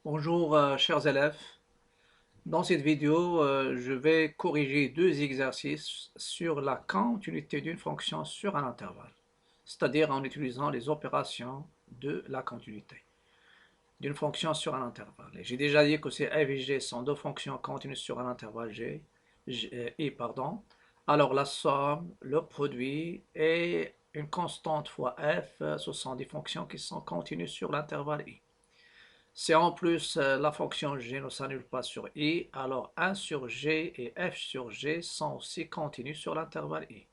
Bonjour chers élèves, dans cette vidéo je vais corriger deux exercices sur la continuité d'une fonction sur un intervalle, c'est-à-dire en utilisant les opérations de la continuité d'une fonction sur un intervalle. Et j'ai déjà dit que ces f et g sont deux fonctions continues sur un intervalle i, pardon. Alors la somme, le produit et une constante fois f, ce sont des fonctions qui sont continues sur l'intervalle i. Si en plus la fonction g ne s'annule pas sur i, alors 1 sur g et f sur g sont aussi continus sur l'intervalle i.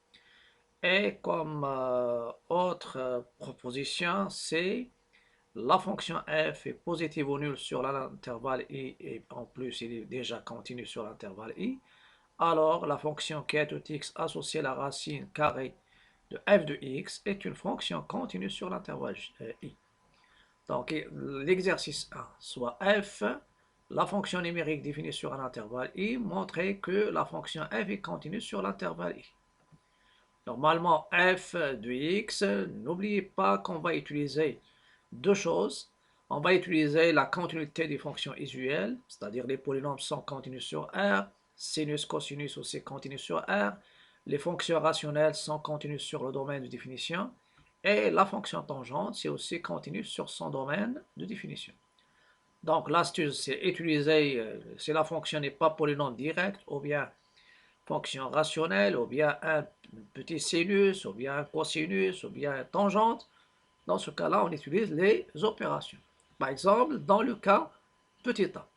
Et comme autre proposition, c'est la fonction f est positive ou nulle sur l'intervalle i et en plus il est déjà continu sur l'intervalle i, alors la fonction qui est tout x associée à la racine carrée de f de x est une fonction continue sur l'intervalle i. Donc l'exercice 1, soit f, la fonction numérique définie sur un intervalle i, montrer que la fonction f est continue sur l'intervalle i. Normalement, f de x, n'oubliez pas qu'on va utiliser deux choses. On va utiliser la continuité des fonctions usuelles, c'est-à-dire les polynômes sont continus sur R, sinus, cosinus aussi continus sur R, les fonctions rationnelles sont continues sur le domaine de définition, et la fonction tangente, c'est aussi continue sur son domaine de définition. Donc l'astuce, c'est utiliser, si la fonction n'est pas polynôme direct, ou bien fonction rationnelle, ou bien un petit sinus, ou bien un cosinus, ou bien un tangente. Dans ce cas-là, on utilise les opérations. Par exemple, dans le cas petit a,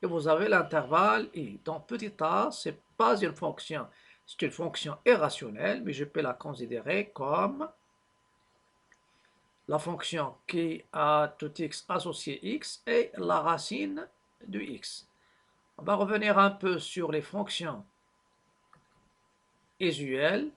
et vous avez l'intervalle i. Donc petit a, ce n'est pas une fonction, c'est une fonction irrationnelle, mais je peux la considérer comme la fonction qui a tout x associé x et la racine de x. On va revenir un peu sur les fonctions usuelles.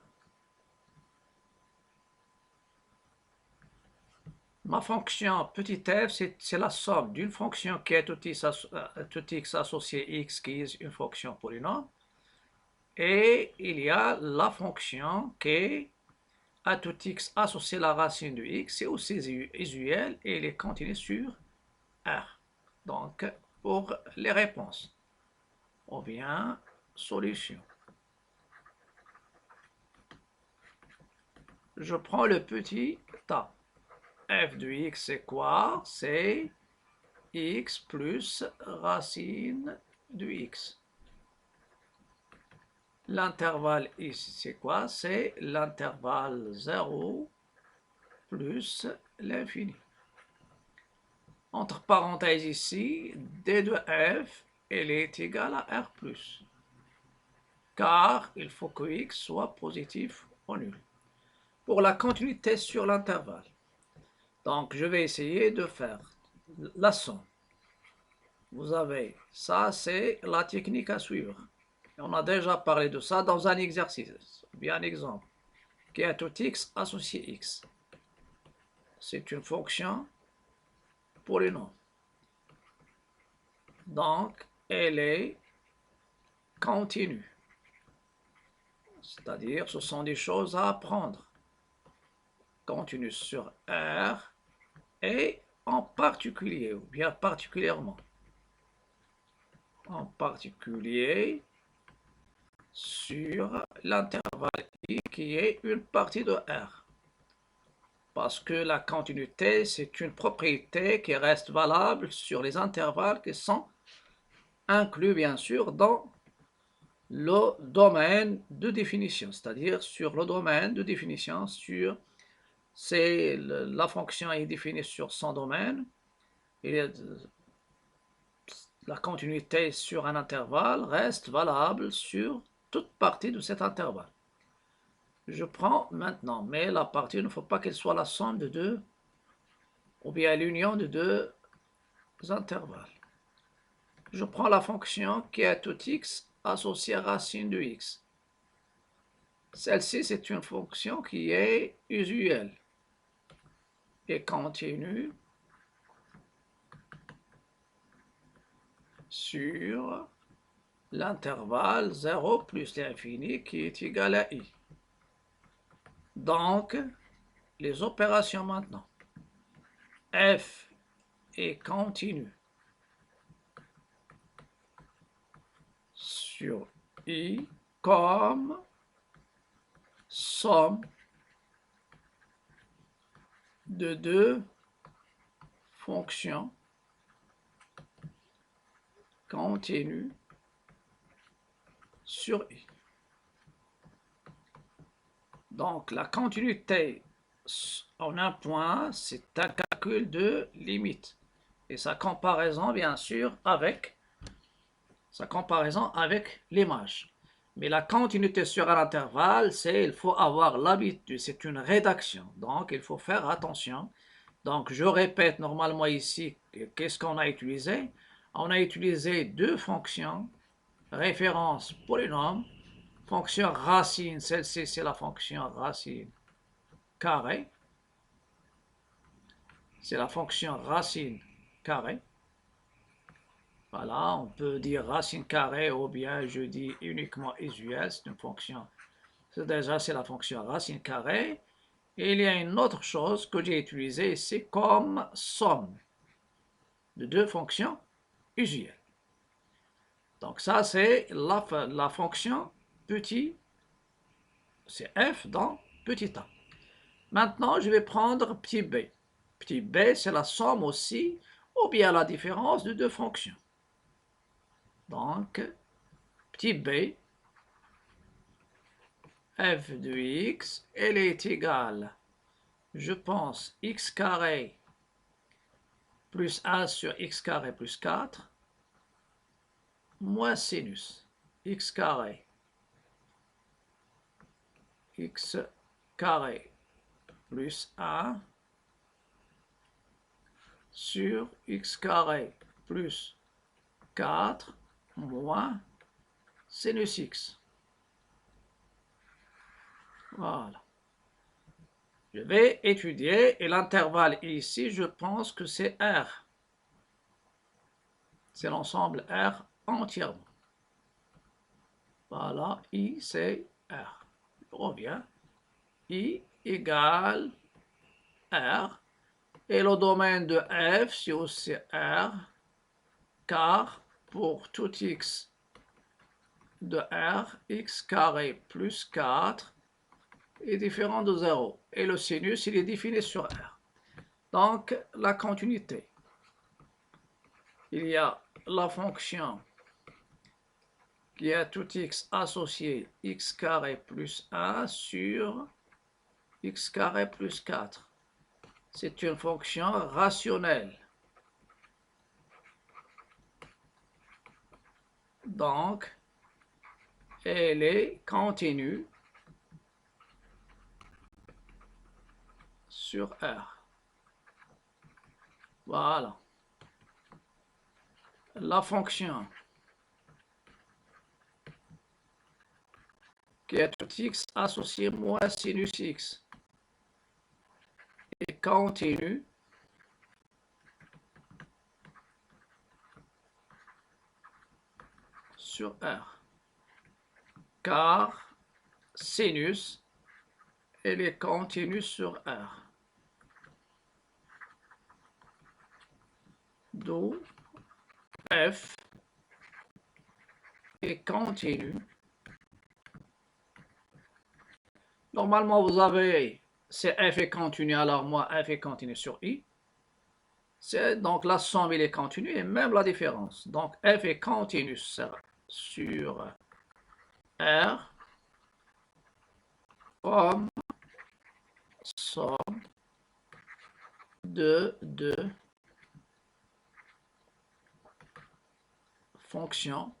Ma fonction petit f, c'est la somme d'une fonction qui est tout x associé x, qui est une fonction polynôme, et il y a la fonction qui a tout x associé à la racine de x, c'est aussi usuel et il est continu sur R. Donc, pour les réponses, on vient solution. Je prends le petit a. F de x, c'est quoi? C'est x plus racine de x. L'intervalle ici, c'est quoi? C'est l'intervalle 0 plus l'infini. Entre parenthèses ici, d de f, elle est égale à r plus. Car il faut que x soit positif ou nul. Pour la continuité sur l'intervalle. Donc, je vais essayer de faire la somme. Vous avez, ça c'est la technique à suivre. On a déjà parlé de ça dans un exercice, bien un exemple, qui est tout x associé x. C'est une fonction polynôme. Donc, elle est continue. C'est-à-dire, ce sont des choses à apprendre. Continue sur R et en particulier, ou bien particulièrement, en particulier sur l'intervalle i qui est une partie de R. Parce que la continuité, c'est une propriété qui reste valable sur les intervalles qui sont inclus, bien sûr, dans le domaine de définition, c'est-à-dire sur le domaine de définition, la fonction est définie sur son domaine, et la continuité sur un intervalle reste valable sur toute partie de cet intervalle. Je prends maintenant, mais la partie, il ne faut pas qu'elle soit la somme de deux, ou bien l'union de deux intervalles. Je prends la fonction qui est tout x associée à racine de x. Celle-ci, c'est une fonction qui est usuelle et continue sur l'intervalle 0 plus l'infini qui est égal à i. Donc, les opérations maintenant. F est continue sur I comme somme de deux fonctions continues sur I. Donc la continuité en un point, c'est un calcul de limite. Et sa comparaison, bien sûr, avec l'image. Mais la continuité sur un intervalle, il faut avoir l'habitude, c'est une rédaction. Donc il faut faire attention. Donc je répète normalement ici, qu'est-ce qu'on a utilisé? On a utilisé deux fonctions, référence polynôme, fonction racine, celle-ci c'est la fonction racine carré. C'est la fonction racine carré. Voilà, on peut dire racine carrée ou bien je dis uniquement usuel, c'est une fonction. Déjà, c'est la fonction racine carrée. Et il y a une autre chose que j'ai utilisée ici comme somme de deux fonctions usuelles. Donc ça, c'est la fonction petit, c'est f dans petit a. Maintenant, je vais prendre petit b. Petit b, c'est la somme aussi, ou bien la différence de deux fonctions. Donc, petit b, f de x, elle est égale, je pense, x carré plus 1 sur x carré plus 4, moins sinus x carré plus 1 sur x carré plus 4 moins sinus x. Voilà. Je vais étudier et l'intervalle ici, je pense que c'est R. C'est l'ensemble R entièrement. Voilà, I c'est R. Je reviens. I égale R. Et le domaine de F, c'est aussi R, car pour tout x de R, x carré plus 4 est différent de 0. Et le sinus, il est défini sur R. Donc, la continuité. Il y a la fonction qui a tout x associé x carré plus 1 sur x carré plus 4. C'est une fonction rationnelle. Donc, elle est continue sur R. Voilà. La fonction qui est tout x associé moins sinus x est continue sur R. Car sinus, elle est continue sur R. D'où F est continue. Normalement, vous avez, c'est F est continu, alors moi, F est continu sur I. Donc la somme, il est continue, et même la différence. Donc F est continu sur R comme somme de deux fonctions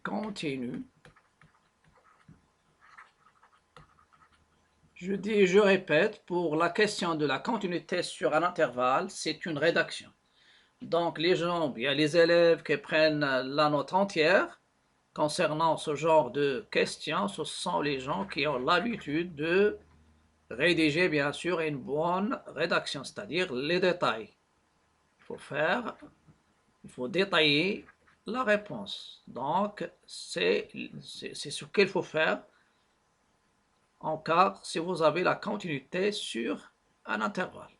continues. Je dis et je répète, pour la question de la continuité sur un intervalle, c'est une rédaction. Donc les gens, bien les élèves qui prennent la note entière concernant ce genre de questions, ce sont les gens qui ont l'habitude de rédiger bien sûr une bonne rédaction, c'est-à-dire les détails. Il faut détailler la réponse. Donc c'est ce qu'il faut faire en cas si vous avez la continuité sur un intervalle.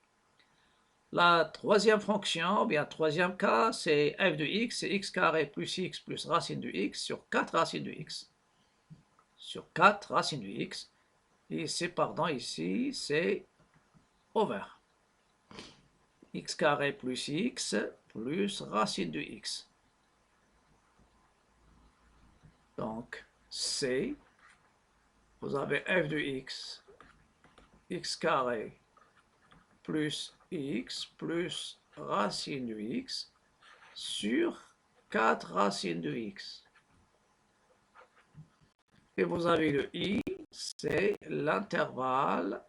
La troisième fonction, ou bien troisième cas, c'est f de x, c'est x carré plus x plus racine de x sur 4 racines de x. Sur 4 racines de x. Et c'est, pardon, ici, c'est over. X carré plus x plus racine de x. Donc, c'est, vous avez f de x, x carré plus x plus racine de x sur 4 racines de x. Et vous avez le i, c'est l'intervalle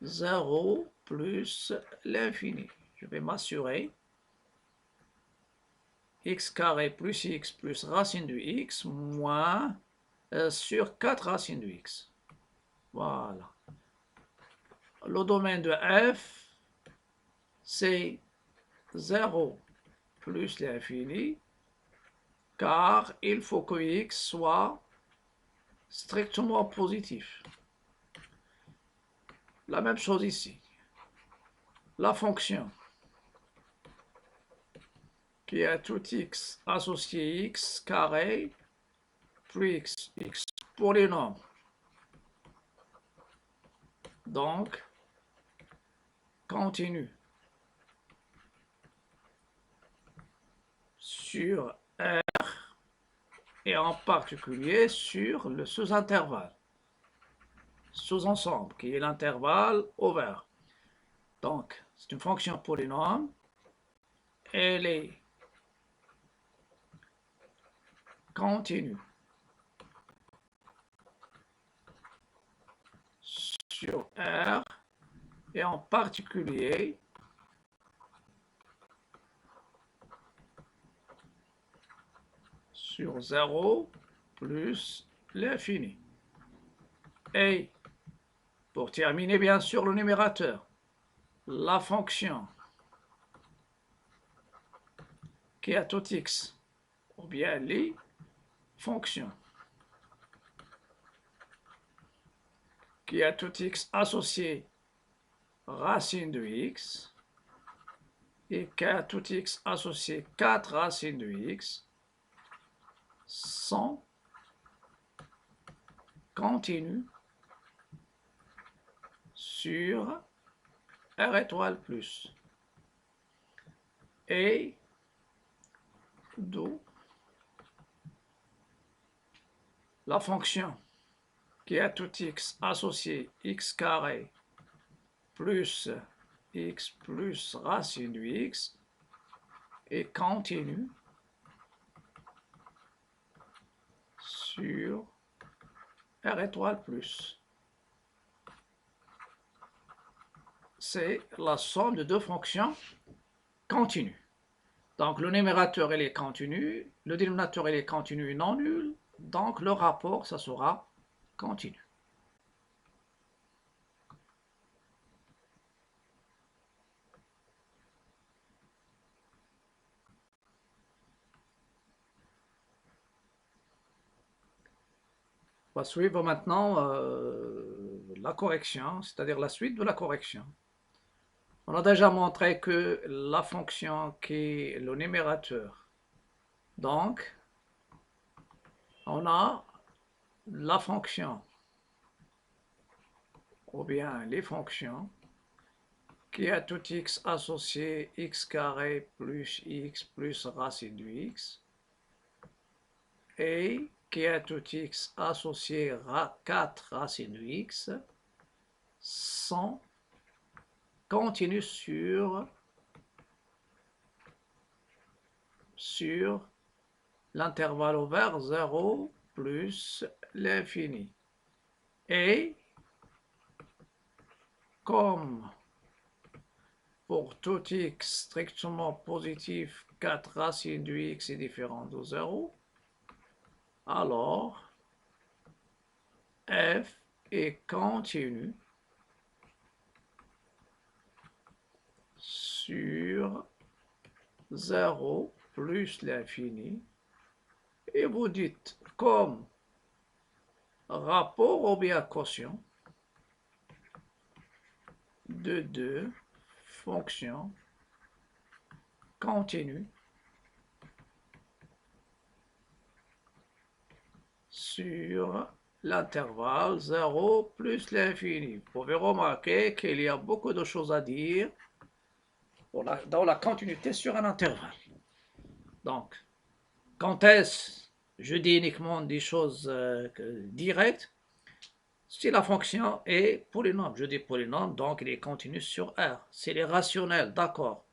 0 plus l'infini. Je vais m'assurer. X carré plus x plus racine de x moins sur 4 racines de x. Voilà. Le domaine de f, c'est 0 plus l'infini, car il faut que x soit strictement positif. La même chose ici. La fonction qui a tout x associé x carré plus x pour les nombres. Donc, continue sur R et en particulier sur le sous-intervalle, sous-ensemble qui est l'intervalle over. Donc, c'est une fonction polynôme. Elle est continue sur R et en particulier sur 0 plus l'infini. Et pour terminer, bien sûr, le numérateur, la fonction qui a tout x, ou bien les fonctions qui a tout x associé racine de x et qui a tout x associé 4 racines de x sont continues sur R étoile plus. Et d'où la fonction qui a tout x associé x carré plus x plus racine de x est continue sur R étoile plus. C'est la somme de deux fonctions continues. Donc le numérateur il est continu, le dénominateur il est continu non nul, donc le rapport ça sera continu. On va suivre maintenant la correction, c'est-à-dire la suite de la correction. On a déjà montré que la fonction qui est le numérateur, donc on a la fonction, ou bien les fonctions, qui a tout x associé x carré plus x plus racine de x, et qui a tout x associé 4 racines de x, sont continues sur l'intervalle ouvert 0 plus l'infini. Et comme pour tout x strictement positif, 4 racines de x est différent de 0, alors f est continu sur 0 plus l'infini. Et vous dites comme rapport ou bien quotient de 2 fonction continue sur l'intervalle 0 plus l'infini. Vous pouvez remarquer qu'il y a beaucoup de choses à dire dans la continuité sur un intervalle. Donc, quand est-ce, je dis uniquement des choses directes, si la fonction est polynôme, je dis polynôme, donc il est continu sur R. S'il est rationnel, d'accord.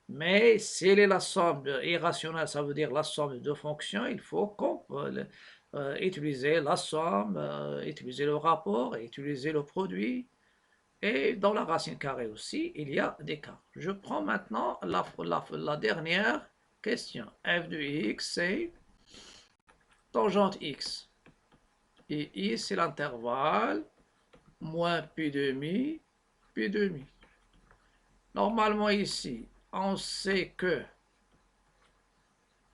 Mais s'il est la somme irrationnelle, ça veut dire la somme de deux fonctions, il faut utiliser la somme, utiliser le rapport, utiliser le produit. Et dans la racine carrée aussi, il y a des cas. Je prends maintenant la dernière question. F de x, c'est tangente x. Et i, c'est l'intervalle moins pi demi, pi demi. Normalement ici, on sait que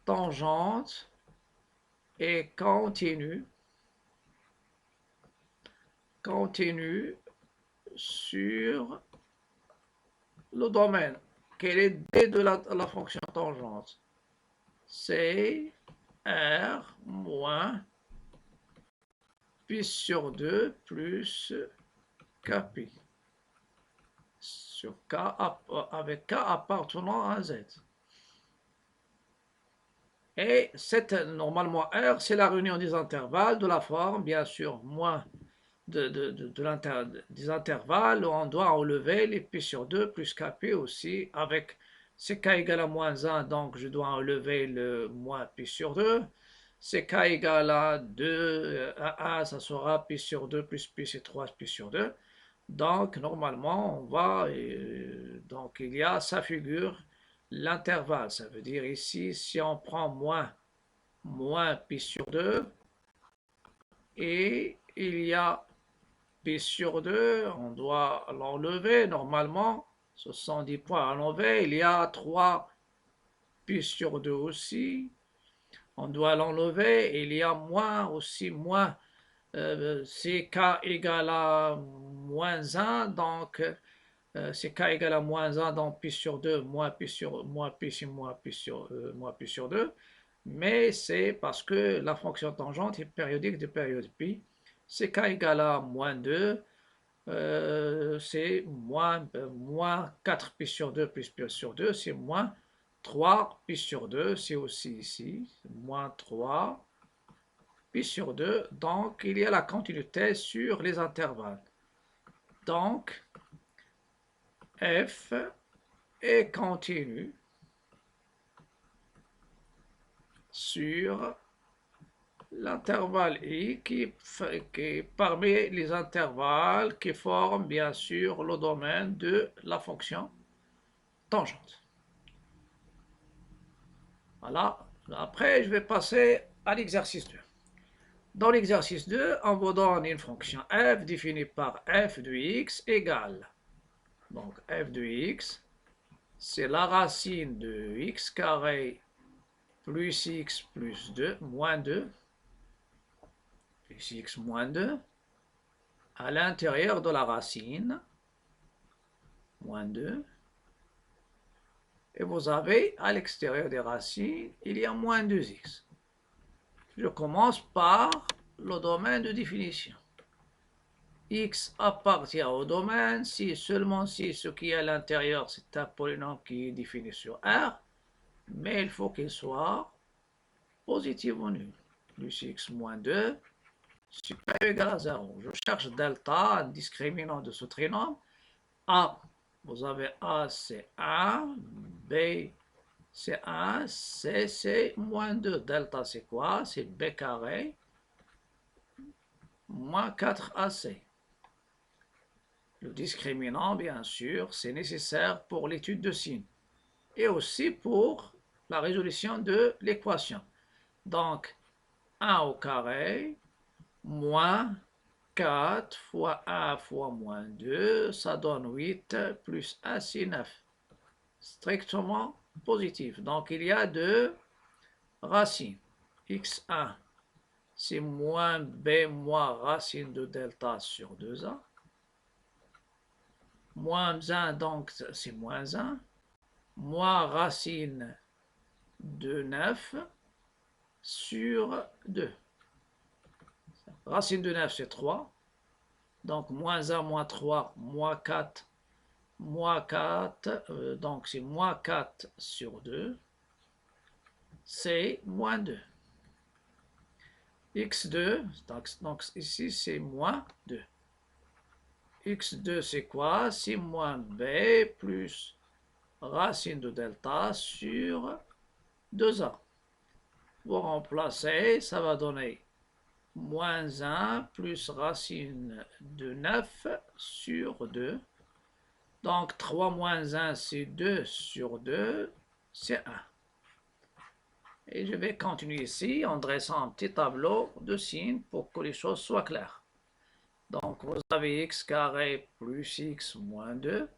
tangente est continue sur le domaine. Quel est d de la fonction tangente? C'est r moins pi sur 2 plus kpi sur k avec k appartenant à z. Et normalement R, c'est la réunion des intervalles de la forme, bien sûr, moins des intervalles, on doit enlever les pi sur 2 plus kp aussi, avec c'est k égale à moins 1, donc je dois enlever le moins pi sur 2. C'est k égale à 2, à 1, ça sera pi sur 2 plus pi sur 3 pi sur 2. Donc, normalement, on va, donc il y a, ça figure l'intervalle. Ça veut dire ici, si on prend moins pi sur 2, et il y a pi sur 2, on doit l'enlever normalement, ce sont 10 points à enlever. Il y a 3 pi sur 2 aussi, on doit l'enlever. Il y a moins, c'est k égale à moins 1, donc c'est k égale à moins 1, donc pi sur 2, moins pi sur 2. Mais c'est parce que la fonction tangente est périodique de période pi. C'est k égale à moins 2, c'est moins 4 pi sur 2 plus pi sur 2, c'est moins 3 pi sur 2, c'est aussi ici, moins 3 pi sur 2. Donc, il y a la continuité sur les intervalles. Donc, f est continue sur l'intervalle i qui est parmi les intervalles qui forment bien sûr le domaine de la fonction tangente. Voilà. Après, je vais passer à l'exercice 2. Dans l'exercice 2, on vous donne une fonction f définie par f de x égale. Donc f de x, c'est la racine de x carré plus x plus 2, moins 2, plus x moins 2, à l'intérieur de la racine, moins 2, et vous avez à l'extérieur des racines, il y a moins 2x. Je commence par le domaine de définition. X appartient au domaine si seulement si ce qui est à l'intérieur c'est un polynôme qui est défini sur R, mais il faut qu'il soit positif ou nul. Plus x moins 2 supérieur ou égal à 0. Je cherche delta, un discriminant de ce trinôme. A, vous avez A c'est 1, B c'est 1, C c'est moins 2. Delta c'est quoi? C'est B carré moins 4AC. Le discriminant, bien sûr, c'est nécessaire pour l'étude de signes et aussi pour la résolution de l'équation. Donc, 1 au carré moins 4 fois 1 fois moins 2, ça donne 8 plus 1, c'est 9. Strictement positif. Donc, il y a deux racines. x1, c'est moins b moins racine de delta sur 2a. Moins 1, donc c'est moins 1. Moins racine de 9 sur 2. Racine de 9, c'est 3. Donc, moins 1, moins 3, moins 4, donc c'est moins 4 sur 2, c'est moins 2. x2, donc ici c'est moins 2. x2 c'est quoi? C'est moins b plus racine de delta sur 2a. Pour remplacer, ça va donner moins 1 plus racine de 9 sur 2. Donc 3 moins 1, c'est 2 sur 2, c'est 1. Et je vais continuer ici en dressant un petit tableau de signes pour que les choses soient claires. Donc vous avez x carré plus x moins 2.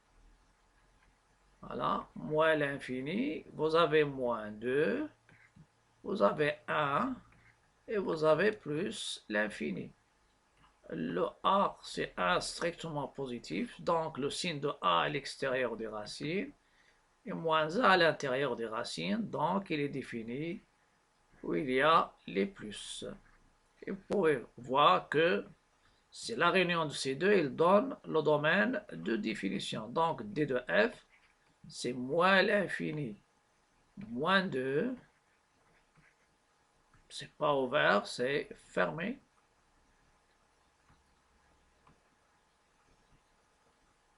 Voilà, moins l'infini. Vous avez moins 2. Vous avez 1. Et vous avez plus l'infini. Le A, c'est A strictement positif. Donc le signe de A à l'extérieur des racines. Et moins A à l'intérieur des racines. Donc il est défini où il y a les plus. Et vous pouvez voir que c'est la réunion de ces deux, il donne le domaine de définition. Donc D de F, c'est moins l'infini, moins 2. C'est pas ouvert, c'est fermé.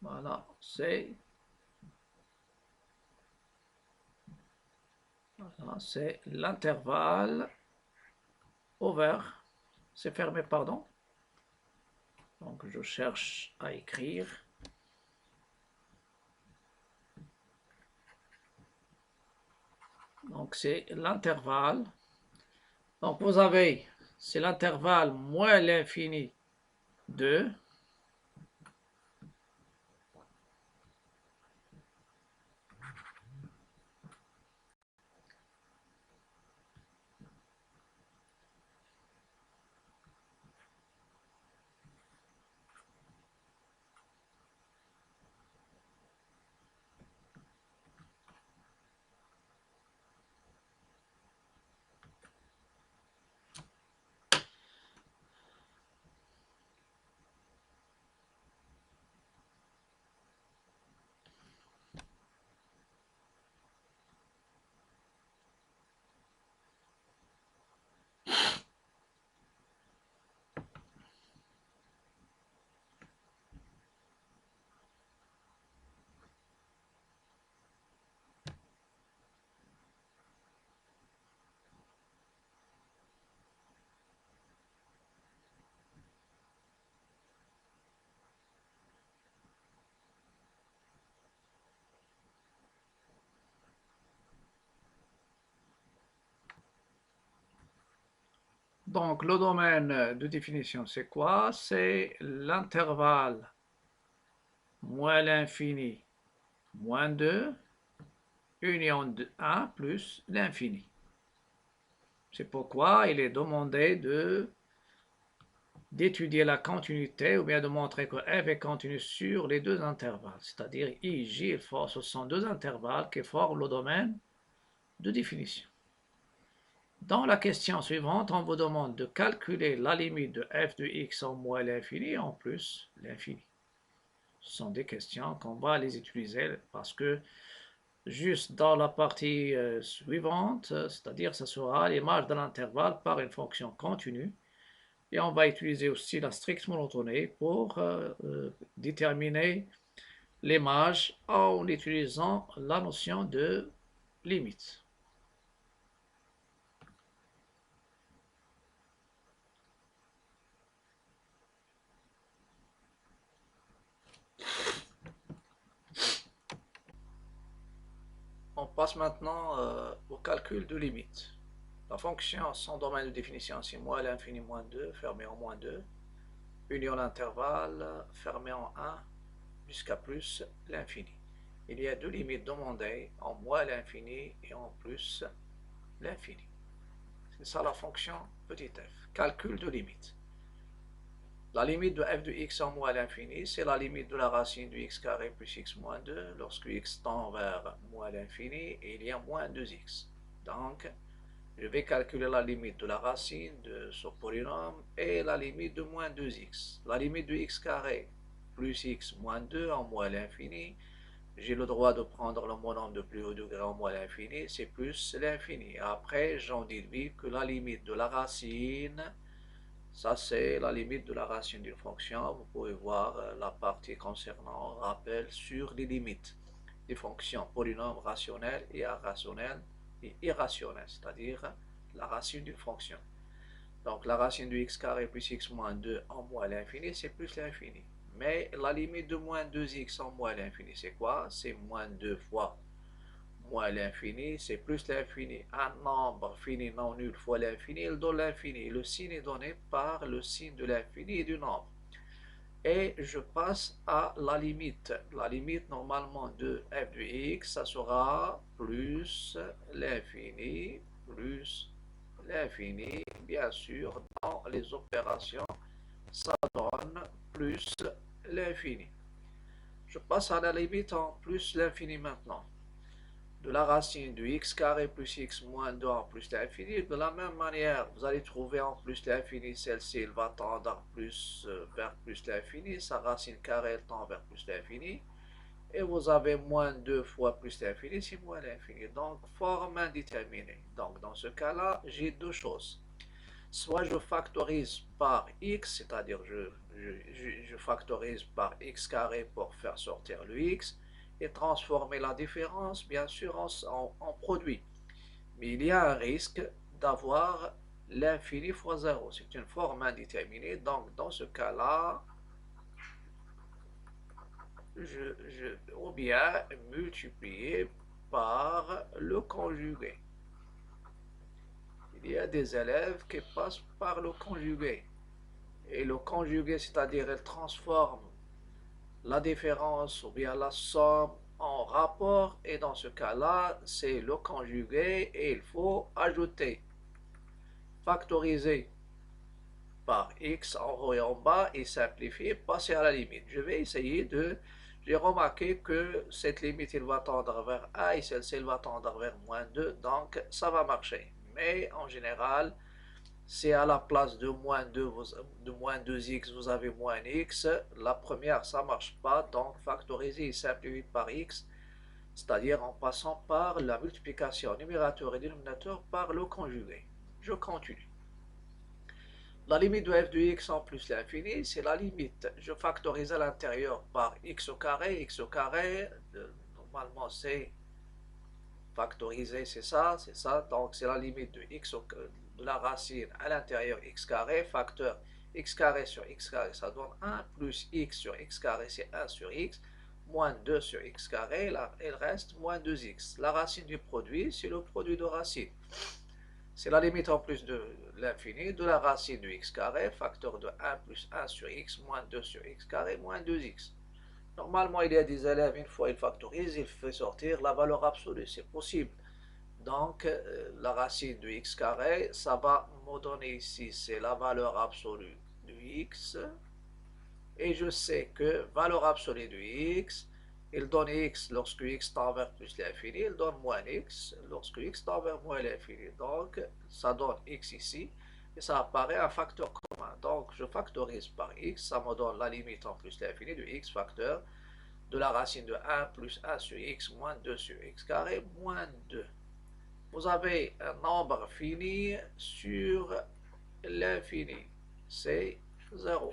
Voilà, c'est l'intervalle ouvert. C'est fermé, pardon. Donc je cherche à écrire. Donc c'est l'intervalle. Donc vous avez, c'est l'intervalle moins l'infini 2. Donc, le domaine de définition, c'est quoi? C'est l'intervalle moins l'infini moins 2, union de 1 plus l'infini. C'est pourquoi il est demandé d'étudier la continuité ou bien de montrer que f est continu sur les deux intervalles, c'est-à-dire I, J et F, ce sont deux intervalles qui forment le domaine de définition. Dans la question suivante, on vous demande de calculer la limite de f de x en moins l'infini en plus l'infini. Ce sont des questions qu'on va les utiliser parce que juste dans la partie suivante, c'est-à-dire ça sera l'image de l'intervalle par une fonction continue. Et on va utiliser aussi la stricte monotonie pour déterminer l'image en utilisant la notion de limite. On passe maintenant au calcul de limite. La fonction, son domaine de définition, c'est moins l'infini moins 2, fermé en moins 2, union l'intervalle, fermé en 1, jusqu'à plus l'infini. Il y a deux limites demandées, en moins l'infini et en plus l'infini. C'est ça la fonction petit f, calcul de limite. La limite de f de x en moins l'infini, c'est la limite de la racine de x carré plus x moins 2. Lorsque x tend vers moins l'infini, il y a moins 2x. Donc, je vais calculer la limite de la racine de ce polynôme et la limite de moins 2x. La limite de x carré plus x moins 2 en moins l'infini, j'ai le droit de prendre le monôme de plus haut degré en moins l'infini, c'est plus l'infini. Après, j'en déduis que la limite de la racine, ça c'est la limite de la racine d'une fonction. Vous pouvez voir la partie concernant rappel sur les limites des fonctions polynômes rationnels et irrationnels, c'est-à-dire la racine d'une fonction. Donc la racine de x carré plus x moins 2 en moins l'infini, c'est plus l'infini. Mais la limite de moins 2x en moins l'infini, c'est quoi? C'est moins 2 fois moins l'infini, c'est plus l'infini. Un nombre fini non nul fois l'infini, il donne l'infini. Le signe est donné par le signe de l'infini et du nombre. Et je passe à la limite. La limite normalement de f de x, ça sera plus l'infini, bien sûr, dans les opérations, ça donne plus l'infini. Je passe à la limite en plus l'infini maintenant. De la racine de x carré plus x moins 2 en plus l'infini, de la même manière, vous allez trouver en plus l'infini, celle-ci, elle va tendre vers plus l'infini, sa racine carrée tend vers plus l'infini, et vous avez moins 2 fois plus l'infini, c'est moins l'infini. Donc, forme indéterminée. Donc, dans ce cas-là, j'ai deux choses. Soit je factorise par x, c'est-à-dire je factorise par x carré pour faire sortir le x, et transformer la différence, bien sûr, en produit. Mais il y a un risque d'avoir l'infini fois 0. C'est une forme indéterminée, donc dans ce cas-là, ou bien multiplier par le conjugué. Il y a des élèves qui passent par le conjugué. Et le conjugué, c'est-à-dire elle transforme la différence ou bien la somme en rapport, et dans ce cas-là, c'est le conjugué et il faut ajouter, factoriser par x en haut et en bas et simplifier, passer à la limite. Je vais essayer de... J'ai remarqué que cette limite, il va tendre vers 1 et celle-ci, va tendre vers moins 2, donc ça va marcher. Mais en général, si à la place de moins 2, de moins 2x, vous avez moins x, la première, ça ne marche pas, donc factoriser et simplifier par x, c'est-à-dire en passant par la multiplication numérateur et dénominateur par le conjugué. Je continue. La limite de f de x en plus l'infini, c'est la limite. Je factorise à l'intérieur par x au carré, normalement c'est factoriser, c'est ça, donc c'est la limite de x de la racine à l'intérieur x carré, facteur x carré sur x carré, ça donne 1, plus x sur x carré, c'est 1 sur x, moins 2 sur x carré, là, il reste moins 2x. La racine du produit, c'est le produit de racine. C'est la limite en plus de l'infini de la racine de x carré, facteur de 1 plus 1 sur x, moins 2 sur x carré, moins 2x. Normalement, il y a des élèves, une fois ils factorisent, ils font sortir la valeur absolue, c'est possible. Donc, la racine de x carré, ça va me donner ici, c'est la valeur absolue de x. Et je sais que valeur absolue de x, il donne x lorsque x tend vers plus l'infini, il donne moins x lorsque x tend vers moins l'infini. Donc, ça donne x ici, et ça apparaît un facteur commun. Donc, je factorise par x, ça me donne la limite en plus l'infini de x facteur de la racine de 1 plus 1 sur x moins 2 sur x carré moins 2. Vous avez un nombre fini sur l'infini, c'est 0.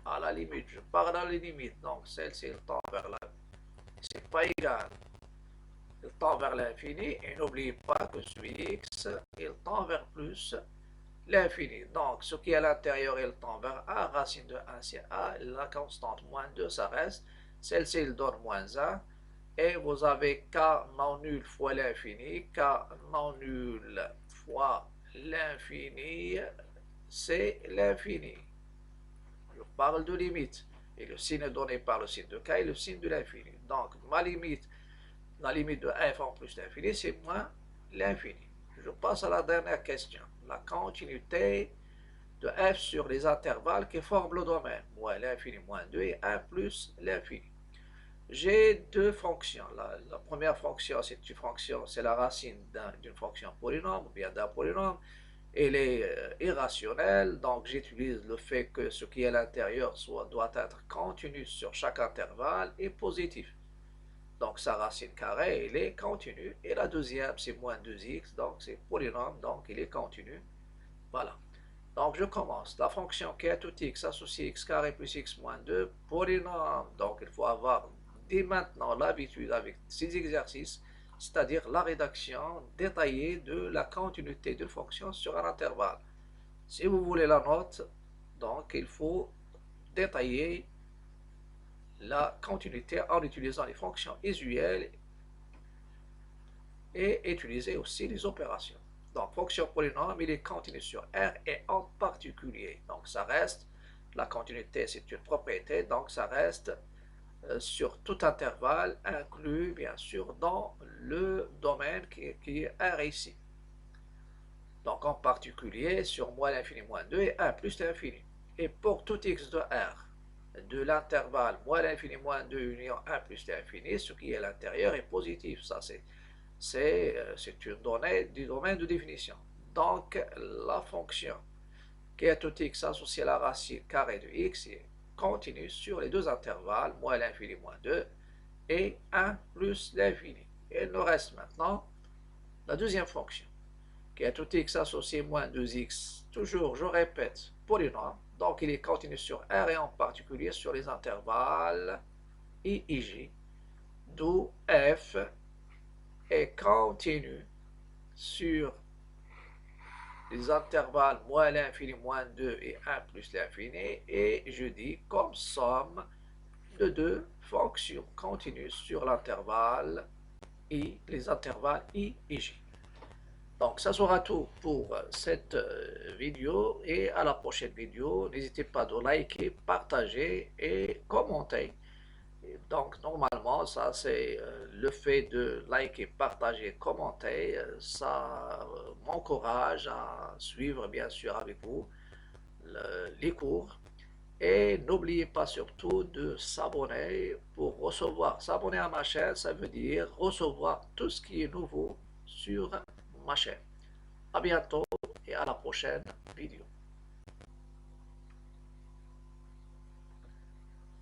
À la limite, je pars dans les limites, donc celle-ci tend vers l'infini, c'est pas égal, il tend vers l'infini, et n'oubliez pas que sur x, il tend vers plus l'infini. Donc, ce qui est à l'intérieur, il tend vers 1, racine de 1 c'est 1, la constante moins 2, ça reste, celle-ci, il donne moins 1, et vous avez k non nul fois l'infini, k non nul fois l'infini, c'est l'infini. Je parle de limite, et le signe est donné par le signe de k et le signe de l'infini. Donc, ma limite, la limite de f en plus l'infini, c'est moins l'infini. Je passe à la dernière question. La continuité de f sur les intervalles qui forment le domaine, moins l'infini moins 2 et 1 plus l'infini. J'ai deux fonctions. La première fonction, c'est une fonction, c'est la racine d'une fonction polynôme, ou bien d'un polynôme. Elle est irrationnelle, donc j'utilise le fait que ce qui est à l'intérieur doit être continu sur chaque intervalle et positif. Donc sa racine carrée, elle est continue. Et la deuxième, c'est moins 2x, donc c'est polynôme, donc il est continu. Voilà. Donc je commence. La fonction qui est tout x associée x carré plus x moins 2, polynôme. Donc il faut avoir dès maintenant l'habitude avec ces exercices, c'est-à-dire la rédaction détaillée de la continuité d'une fonction sur un intervalle. Si vous voulez la note, donc il faut détailler la continuité en utilisant les fonctions usuelles et utiliser aussi les opérations. Donc, fonction polynôme, il est continu sur R et en particulier. Donc, ça reste, la continuité, c'est une propriété, donc ça reste sur tout intervalle, inclus bien sûr dans le domaine qui est R ici. Donc, en particulier sur moins l'infini moins 2 et 1 plus l'infini. Et pour tout x de R, de l'intervalle moins l'infini moins 2 union 1 plus l'infini, ce qui est à l'intérieur est positif. Ça, c'est une donnée du domaine de définition. Donc, la fonction qui est tout x associée à la racine carrée de x est continue sur les deux intervalles, moins l'infini moins 2 et 1 plus l'infini. Et il nous reste maintenant la deuxième fonction, qui est tout x associé moins 2x, toujours, je répète, polynôme. Donc, il est continu sur R et en particulier sur les intervalles I et J, d'où f est continu sur les intervalles moins l'infini moins 2 et 1 plus l'infini, et je dis comme somme de deux fonctions continues sur l'intervalle I, les intervalles I et J. Donc ça sera tout pour cette vidéo et à la prochaine vidéo. N'hésitez pas de liker, partager et commenter. Et donc normalement ça c'est le fait de liker, partager, commenter, ça m'encourage à suivre bien sûr avec vous les cours. Et n'oubliez pas surtout de s'abonner pour recevoir. S'abonner à ma chaîne, ça veut dire recevoir tout ce qui est nouveau sur ma chaîne. À bientôt et à la prochaine vidéo.